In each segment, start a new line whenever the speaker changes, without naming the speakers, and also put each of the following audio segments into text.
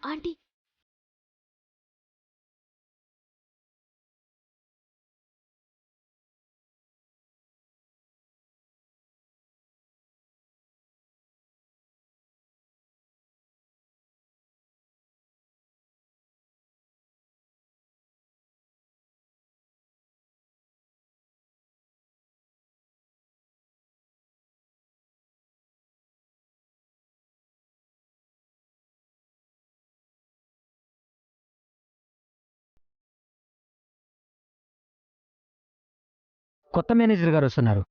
Aunty
కొత్త manager గారు వస్తున్నారు.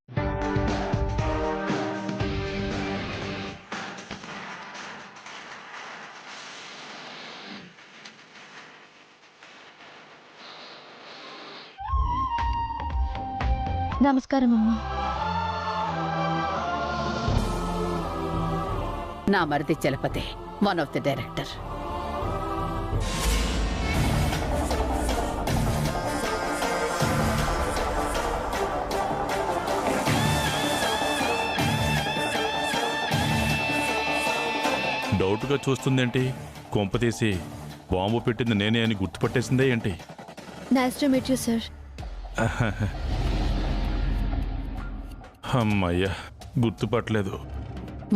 నమస్కారం అమ్మా.
నా మరిది Chalapathi, one of the director.
డౌట్గా చూస్తుందేంటి? కొంపతీసి బాంబు పెట్టింది నేనే అని గుర్తుపట్టేసిందే ఏంటి?
Nice to meet you sir.
అమ్మయ్యా, గుర్తుపట్టలేదు.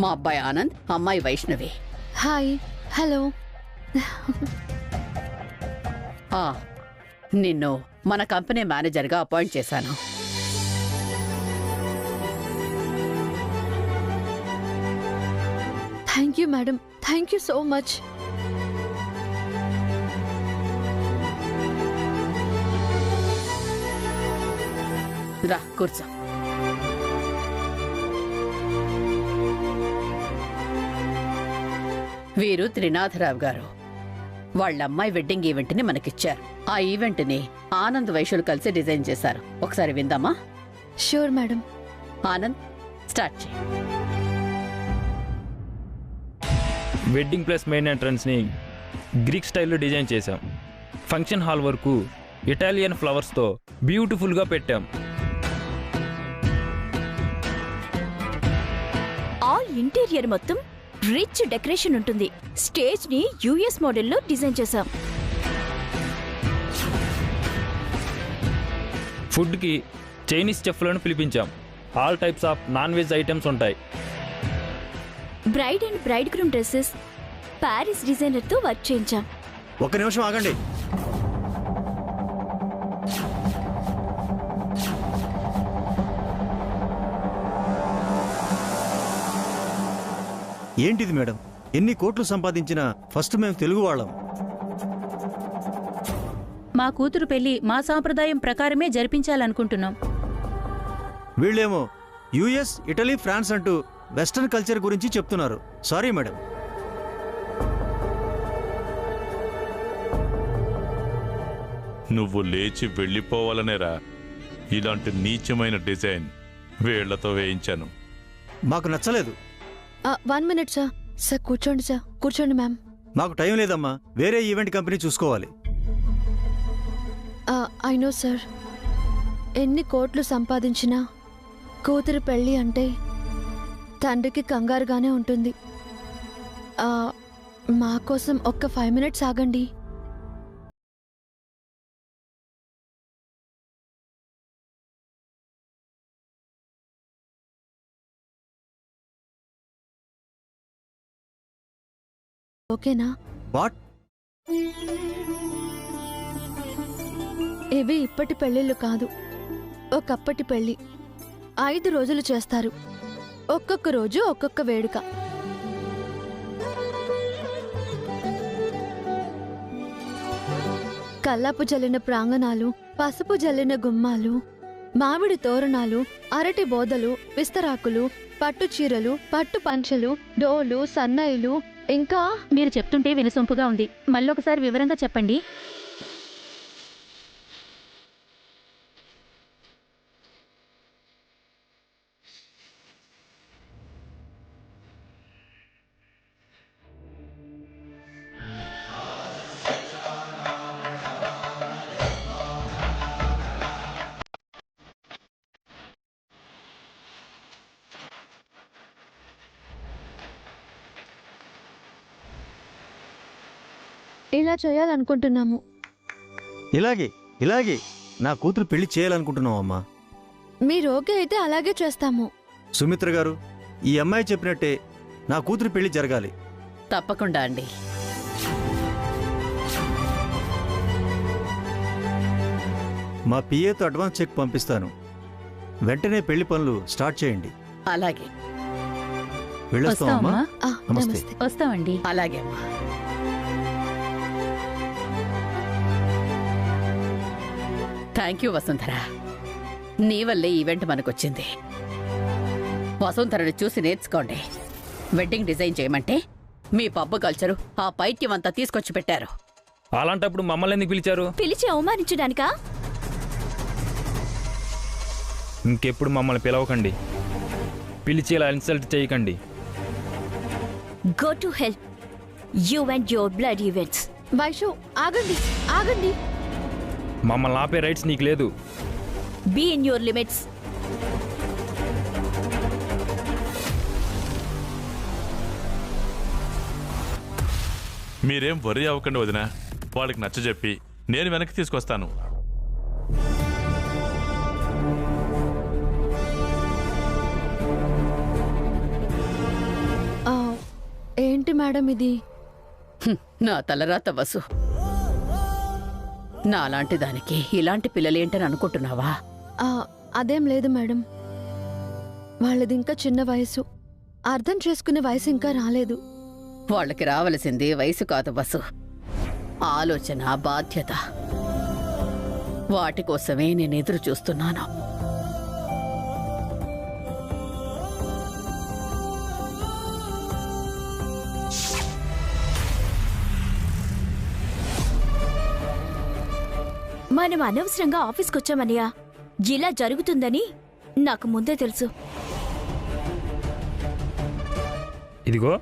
మా అబ్బాయి ఆనంద్, అమ్మాయి వైష్ణవి.
హాయ్. హలో.
నిన్ను మన కంపెనీ మేనేజర్గా అపాయింట్ చేశాను.
Thank you madam, thank you so much.
రా కూర్చో. వీరు త్రినాథరావు గారు. వాళ్ళ అమ్మాయి వెడ్డింగ్ ఈవెంట్ ని మనకిచ్చారు. ఆ ఈవెంట్ ని ఆనంద్ వైశ్యులు కలిసి డిజైన్ చేశారు. ఒకసారి విందామా?
Sure madam.
ఆనంద్, స్టార్ట్ చేయి.
వెడ్డింగ్ ప్లస్ మెయిన్ ఎంట్రన్స్ని గ్రీక్ స్టైల్లో డిజైన్ చేశాం. ఫంక్షన్ హాల్ వరకు ఇటాలియన్ ఫ్లవర్స్తో బ్యూటిఫుల్గా పెట్టాం.
ఆల్ ఇంటీరియర్ మొత్తం రిచ్ డెకరేషన్ ఉంటుంది. స్టేజ్ ని యుఎస్ మోడల్లో డిజైన్ చేశాం.
ఫుడ్కి చైనీస్ చెఫ్లను పిలిపించాం. All types of non veg items ఉంటాయి.
Bride and bride groom dresses Paris డిజైనర్తో వర్క్ చేయించాం.
ఒక్క నిమిషం ఆగండి. ఏంటిది మేడం? ఎన్ని కోట్లు సంపాదించినా ఫస్ట్ మేము తెలుగు వాళ్ళం.
మా కూతురు పెళ్లి మా సాంప్రదాయం ప్రకారమే జరిపించాలనుకుంటున్నాం.
వీళ్ళేమో యుఎస్, ఇటలీ, ఫ్రాన్స్ అంటూ వెస్టర్న్ కల్చర్ గురించి చెప్తున్నారు. Sorry madam.
నువ్వు లేచి వెళ్ళిపోవాలనేరా ఇలాంటి నీచమైన డిజైన్ వీళ్లతో వేయించాను.
మాకు నచ్చలేదు.
1 minute సార్. సార్ కూర్చోండి సార్, కూర్చోండి మ్యామ్.
మాకు టైం లేదమ్మా, వేరే ఈవెంట్ కంపెనీ చూసుకోవాలి.
I know sir. ఎన్ని కోట్లు సంపాదించినా కూతురు పెళ్ళి అంటే తండ్రికి కంగారుగానే ఉంటుంది. మా కోసం ఒక్క 5 minutes ఆగండి. ఓకేనా?
వాట్?
ఇవి ఇప్పటి పెళ్ళిళ్ళు కాదు, ఒకప్పటి పెళ్ళి. 5 రోజులు చేస్తారు. ఒక్కొక్క రోజు ఒక్కొక్క వేడుక. కల్లాపు జల్లిన ప్రాంగణాలు, పసుపు జల్లిన గుమ్మాలు, మామిడి తోరణాలు, అరటి బోదలు, విస్తరాకులు, పట్టు చీరలు, పట్టు పంచలు, డోలు, సన్నాయిలు, ఇంకా
మీరు చెప్తుంటే వినసొంపుగా ఉంది. మళ్ళొకసారి వివరంగా చెప్పండి.
ఇలా చేయాలనుకుంటున్నాము.
ఇలాగే నా కూతురు పెళ్లి చేయాలనుకుంటున్నావమ్మా.
మీరు ఓకే అయితే అలాగే చేస్తాము.
సుమిత్ర గారు, ఈ అమ్మాయి చెప్పినట్టే నా కూతురు పెళ్లి జరగాలి.
తప్పకుండా అండి.
మా పిఏతో అడ్వాన్స్ చెక్ పంపిస్తాను. వెంటనే పెళ్లి పనులు స్టార్ట్ చేయండి.
అలాగే
వెళ్ళొస్తామమ్మా.
వస్తామమ్మా.
నమస్తే.
నమస్తే.
వస్తామండి.
అలాగే అమ్మా. Thank you Vasundhara. నీ వల్లే ఈవెంట్ మనకొచ్చింది. వసుంధరని చూసి నేర్చుకోండి. వెడ్డింగ్ డిజైన్ చేయమంటే మీ పబ్బు కల్చరు ఆ పైత్యం అంతా తీసుకొచ్చి పెట్టారు.
అలాంటప్పుడు మమ్మల్ని ఎందుకు పిలిచారు?
పిలిచి అవమానించడానికా?
ఇంకెప్పుడు మమ్మల్ని పిలవకండి. పిలిచి ఇలా ఇన్సల్ట్ చేయకండి.
Go to help you and your blood events.
Vaishu, ఆగండి ఆగండి.
మమ్మల్ని ఆపే రైట్స్ నీకు లేదు.
Be in your limits.
మీరేం వర్రీ అవ్వకండి వదినా. వాళ్ళకి నచ్చజెప్పి నేను వెనక్కి తీసుకొస్తాను.
ఆ, ఏంటి మేడం ఇది?
నా తలరాత వసు. నాలాంటి దానికి ఇలాంటి పిల్లలేంటని అనుకుంటున్నావా?
ఆ, అదేం లేదు మేడం. వాళ్ళది ఇంకా చిన్న వయసు. అర్థం చేసుకునే వయసు ఇంకా రాలేదు.
వాళ్ళకి రావలసింది వయసు కాదు వసు, ఆలోచన, బాధ్యత. వాటి కోసమే నేను ఎదురు చూస్తున్నాను.
మనం అనవసరంగా ఆఫీస్కి వచ్చామనియా. ఇలా జరుగుతుందని నాకు ముందే తెలుసు.
ఇదిగో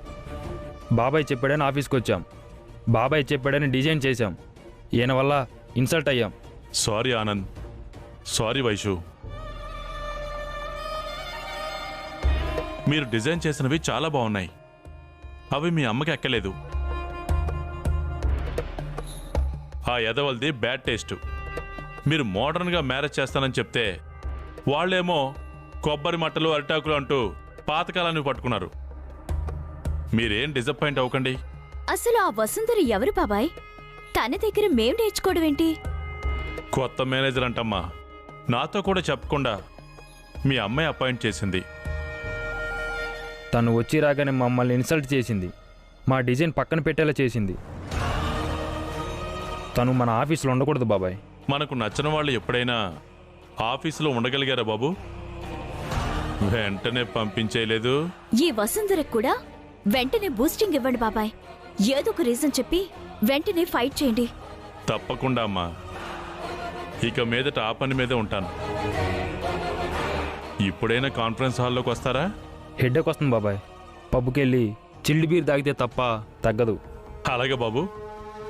బాబాయ్ చెప్పాడని ఆఫీస్కి వచ్చాం. బాబాయ్ చెప్పాడని డిజైన్ చేశాం. ఈయన వల్ల ఇన్సల్ట్ అయ్యాం.
Sorry Anand, sorry Vaishu. మీరు డిజైన్ చేసినవి చాలా బాగున్నాయి. అవి మీ అమ్మకి ఎక్కలేదు. ఆ ఎదవల్ది బ్యాడ్ టేస్ట్. మీరు మోడర్న్గా మ్యారేజ్ చేస్తానని చెప్తే వాళ్ళేమో కొబ్బరి మట్టలు, అరిటాకులు అంటూ పాతకాలాన్ని పట్టుకున్నారు. మీరేం డిసప్పాయింట్ అవ్వకండి.
అసలు ఆ వసుంధర ఎవరు బాబాయ్? తన దగ్గర మేం నేర్చుకోవడం ఏంటి?
కొత్త మేనేజర్ అంటమ్మా. నాతో కూడా చెప్పకుండా మీ అమ్మాయి అపాయింట్ చేసింది.
తను వచ్చి రాగానే మమ్మల్ని ఇన్సల్ట్ చేసింది. మా డిజైన్ పక్కన పెట్టేలా చేసింది. తను మన ఆఫీస్లో ఉండకూడదు బాబాయ్.
మనకు నచ్చిన వాళ్ళు ఎప్పుడైనా ఆఫీసులో ఉండగలిగారా బాబు? వెంటనే పంపించేయలేదు.
ఈ వసుంధరకు కూడా వెంటనే బూస్టింగ్ ఇవ్వండి బాబాయ్. ఏదో ఒక రీజన్ చెప్పి వెంటనే ఫైట్ చేయండి.
తప్పకుండా అమ్మా. ఇక మీదట ఆ పని మీదే ఉంటాను. ఇప్పుడైనా కాన్ఫరెన్స్ హాల్లోకి వస్తారా?
హెడ్ఏక్ వస్తుంది బాబాయ్. పబ్బుకి వెళ్ళి చిల్డ్ బీర్ తాగితే తప్ప తగ్గదు.
అలాగే బాబు.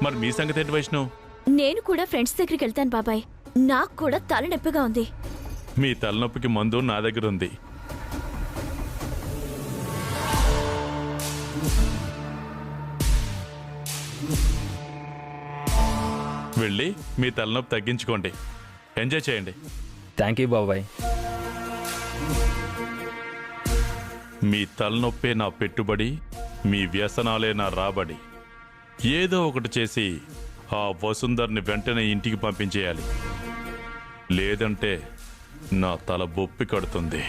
మరి మీ సంగతి ఏంటి వైష్ణవ్?
నేను కూడా ఫ్రెండ్స్ దగ్గరికి వెళ్తాను బాబాయ్. నాకు కూడా తలనొప్పిగా ఉంది.
మీ తలనొప్పికి మందు నా దగ్గర ఉంది. వెళ్ళి మీ తలనొప్పి తగ్గించుకోండి. ఎంజాయ్ చేయండి.
థ్యాంక్ యూ బాబాయ్.
మీ తలనొప్పే నా పెట్టుబడి, మీ వ్యసనాలే నా రాబడి. ఏదో ఒకటి చేసి ఆ వసుంధర్ని వెంటనే ఇంటికి పంపించేయాలి. లేదంటే నా తల బొప్పి కడుతుంది.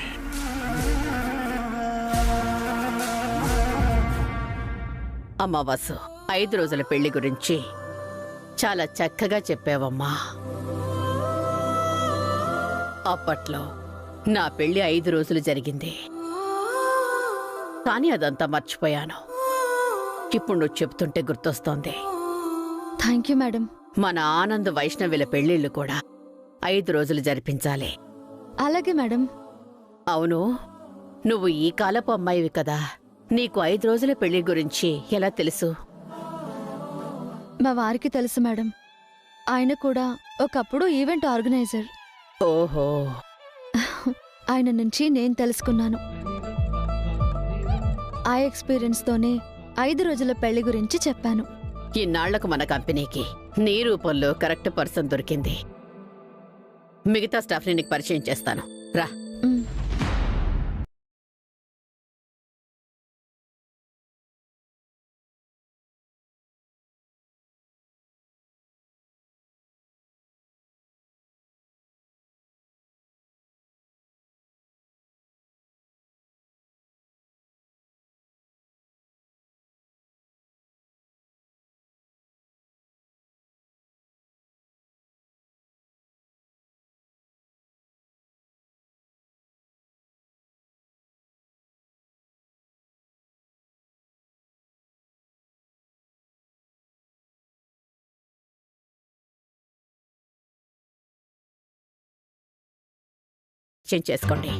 అమ్మా వసు, 5 రోజుల పెళ్లి గురించి చాలా చక్కగా చెప్పావమ్మా. అప్పట్లో నా పెళ్లి 5 రోజులు జరిగింది. కానీ అదంతా మర్చిపోయాను. ఇప్పుడు నువ్వు చెప్తుంటే గుర్తొస్తోంది.
Thank you madam.
మన ఆనంద్, వైష్ణవిల పెళ్లిళ్ళు కూడా 5 రోజులు జరిపించాలి.
అలాగే మేడం.
అవును, నువ్వు ఈ కాలపు అమ్మాయివి కదా. నీకు 5 రోజుల పెళ్లి గురించి ఎలా తెలుసు?
మా వారికి తెలుసు మేడం. ఆయన కూడా ఒకప్పుడు ఈవెంట్ ఆర్గనైజర్.
ఓహో,
ఆయన నుంచి నేను తెలుసుకున్నాను. ఆ ఎక్స్పీరియన్స్తోనే 5 రోజుల పెళ్లి గురించి చెప్పాను.
ఇన్నాళ్లకు మన కంపెనీకి నీ రూపంలో కరెక్ట్ పర్సన్ దొరికింది. మిగతా స్టాఫ్ని నీకు పరిచయం చేస్తాను, రా.
మ్.
చేసుకోండి.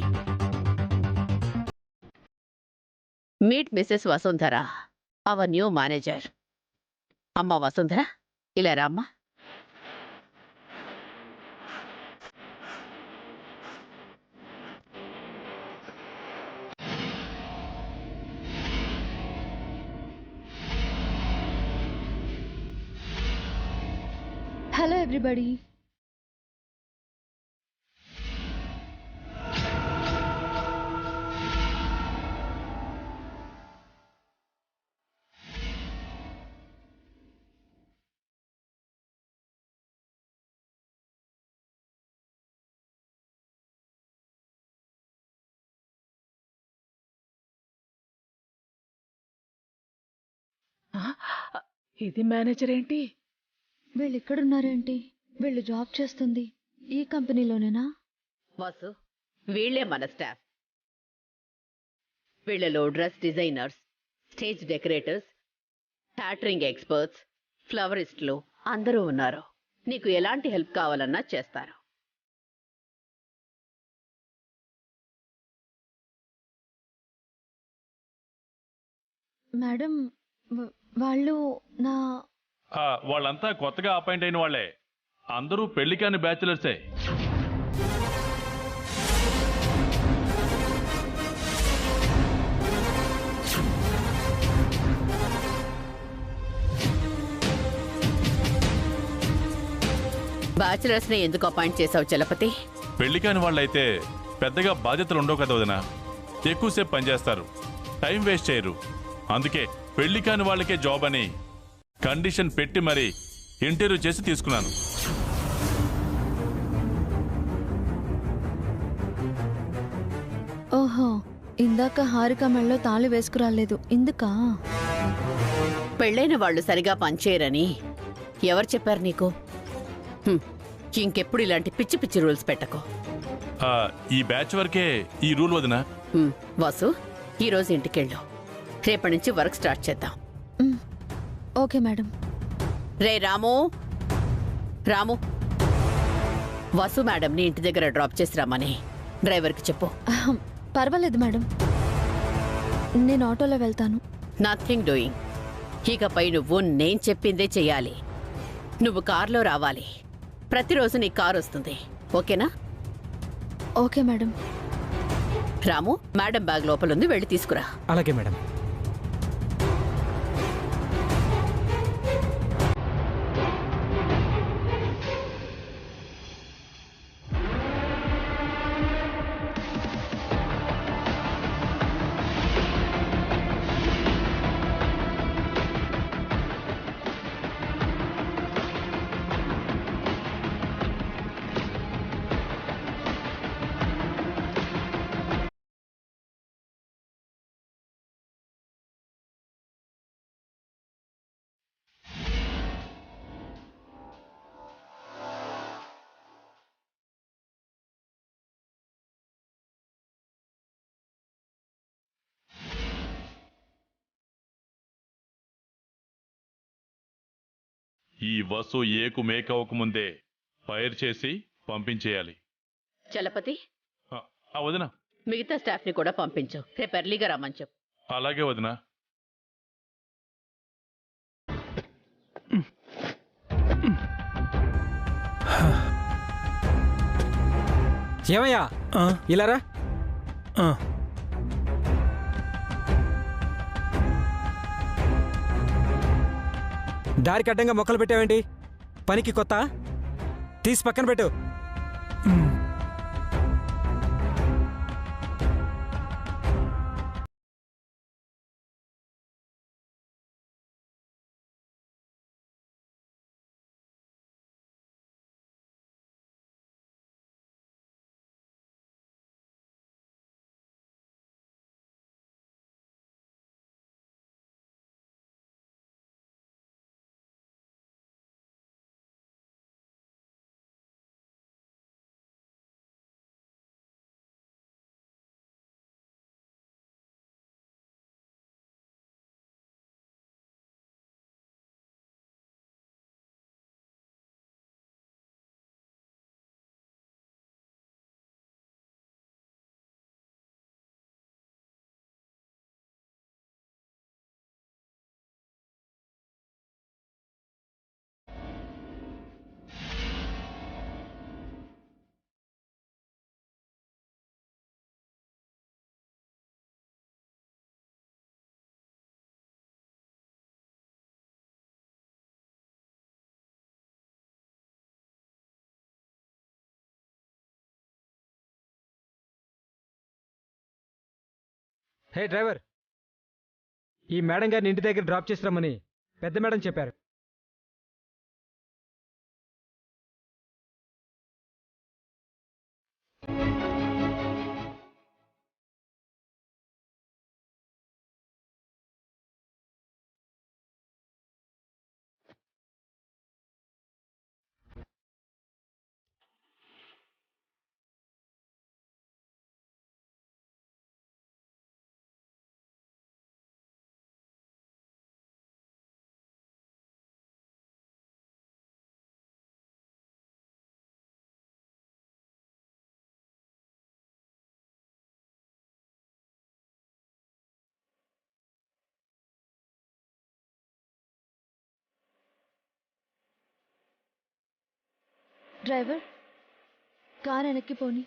Meet Mrs Vasundhara, our new manager. అమ్మ వసుంధర, ఇలా రామ్మా.
Hello everybody.
ఇది మేనేజర్ ఏంటి?
వీళ్ళు ఇక్కడున్నారేంటి? వీళ్ళు జాబ్ చేస్తుంది ఈ కంపెనీలోనేనా?
వాసు, వీళ్లే మన స్టాఫ్. వీళ్లలో dress designers, stage decorators, catering experts, ఫ్లవరిస్టులు అందరూ ఉన్నారు. నీకు ఎలాంటి హెల్ప్ కావాలన్నా చేస్తారు.
మేడం, వాళ్ళు నా
వాళ్ళంతా కొత్తగా అపాయింట్ అయిన వాళ్లే. అందరూ పెళ్లి కాని బ్యాచులర్సే.
బ్యాచులర్స్ ని ఎందుకు అపాయింట్ చేసావు చలపతి?
పెళ్లి కాని వాళ్ళైతే పెద్దగా బాధ్యతలు ఉండవు కదా వదినా. ఎక్కువసేపు పనిచేస్తారు, టైం వేస్ట్ చేయరు. అందుకే పెళ్లి కాని వాళ్ళకే జాబ్ అని కండిషన్ పెట్టి మరీ ఇంటర్వ్యూ చేసి తీసుకున్నాను.
ఓహో, ఇందాక హారిక మెళ్ళలో తాళి వేసుకురాలేదు ఇందుకా?
పెళ్ళైన వాళ్ళు సరిగా పనిచేయరని ఎవరు చెప్పారు నీకు? ఇంకెప్పుడు ఇలాంటి పిచ్చి పిచ్చి రూల్స్ పెట్టకు.
ఈ బ్యాచ్ వరకే ఈ రూల్ వదినా.
వాసు, ఈరోజు ఇంటికెళ్ళు. రేపటి నుంచి వర్క్ స్టార్ట్ చేద్దాం.
Okay madam.
రే రాము, రాము, వాసు మేడంని ఇంటి దగ్గర డ్రాప్ చేసి రమ్మని డ్రైవర్కి చెప్పు.
పర్వాలేదు మేడం, నేను ఆటోలో వెళ్తాను.
Nothing doing. ఇకపై నువ్వు నేను చెప్పిందే చెయ్యాలి. నువ్వు కార్లో రావాలి. ప్రతిరోజు నీ కారు వస్తుంది, ఓకేనా?
Okay madam.
Ramu, madam bag లోపలుంది, వెళ్ళి తీసుకురా.
అలాగే మేడం.
ఈ వసు ఏకు మేకవకముందే ఫైర్ చేసి పంపించేయాలి.
చలపతి,
వదినా,
మిగతా స్టాఫ్ ని కూడా పంపించు. రేపు ఎర్లీగా రమ్మని చెప్పు.
అలాగే వదినా.
ఏమయ్యా, ఇలారా. దారికి అడ్డంగా మొక్కలు పెట్టావేంటి? పనికి కొత్త? తీసి పక్కన పెట్టు. హే డ్రైవర్, ఈ మేడం గారిని ఇంటి దగ్గర డ్రాప్ చేసిరమ్మని పెద్ద మేడం చెప్పారు.
డ్రైవర్, కార్ వెనక్కి పోని.